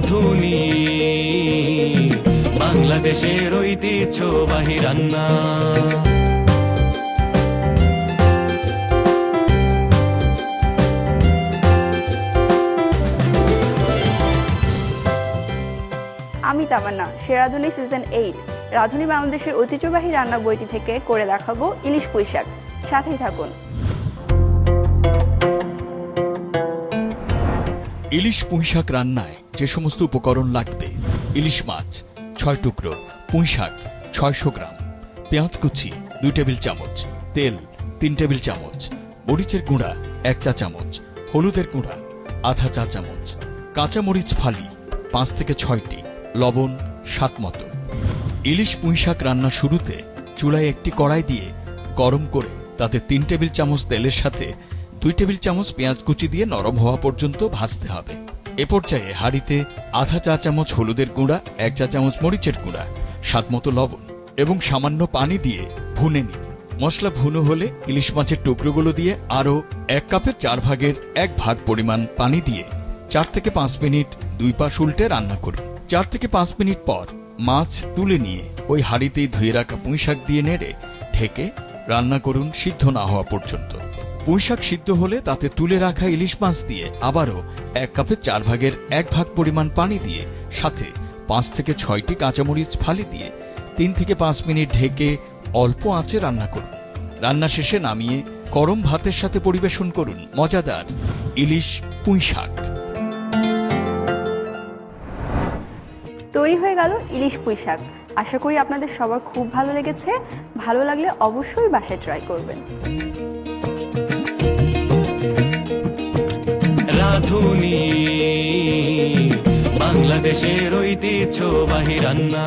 রাঁধুনি বাংলাদেশের ঐতিহ্যবাহী রান্না। আমি তামান্না, সে রাঁধুনি সিজন 8 রাঁধুনি বাংলাদেশের ঐতিহ্যবাহী রান্না বইটি থেকে করে দেখাবো ইলিশ পুঁই শাক। সাথেই থাকুন। ইলিশ পুঁই শাক রান্নায় যে সমস্ত উপকরণ লাগবে: ইলিশ মাছ 6 টুকরো, পুঁই শাক 600 গ্রাম, পেঁয়াজ কুচি 2 টেবিল চামচ, তেল 3 টেবিল চামচ, মরিচের গুঁড়া 1 চা চামচ, হলুদের গুঁড়া আধা চা চামচ, কাঁচা মরিচ ফালি 5 থেকে 6টি, লবণ স্বাদ মতো। ইলিশ পুঁই শাক রান্নার শুরুতে চুলায় একটি কড়াই দিয়ে গরম করে তাতে 3 টেবিল চামচ তেলের সাথে 2 টেবিল চামচ পেঁয়াজ কুচি দিয়ে নরম হওয়া পর্যন্ত ভাজতে হবে। এ পর্যায়ে হাঁড়িতে আধা চা চামচ হলুদের গুঁড়া, 1 চা চামচ মরিচের গুঁড়া, স্বাদ মতো লবণ এবং সামান্য পানি দিয়ে ভুনে নিন। মশলা ভুনো হলে ইলিশ মাছের টুকরোগুলো দিয়ে আরও 1 কাপের 4 ভাগের 1 ভাগ পরিমাণ পানি দিয়ে 4 থেকে 5 মিনিট 2 পাশ উল্টে রান্না করুন। 4 থেকে 5 মিনিট পর মাছ তুলে নিয়ে ওই হাঁড়িতেই ধুয়ে রাখা পুঁই শাক দিয়ে নেড়ে ঢেকে রান্না করুন সিদ্ধ না হওয়া পর্যন্ত। পুঁই শাক সিদ্ধ হলে তাতে তুলে রাখা ইলিশ মাছ দিয়ে আবারও 1 কাপের 4 ভাগের 1 ভাগ পরিমাণ পানি দিয়ে সাথে 5 থেকে 6টি কাঁচামরিচ ফালি দিয়ে 3 থেকে 5 মিনিট ঢেকে অল্প আঁচে রান্না করুন। রান্না শেষে নামিয়ে গরম ভাতের সাথে পরিবেশন করুন মজাদার ইলিশ পুঁই শাক। তৈরি হয়ে গেল ইলিশ পুঁই শাক। আশা করি আপনাদের সবার খুব ভালো লেগেছে। ভালো লাগলে অবশ্যই বাসায় ট্রাই করবেন। রাঁধুনি বাংলাদেশের ঐতিহ্যবাহী রান্না।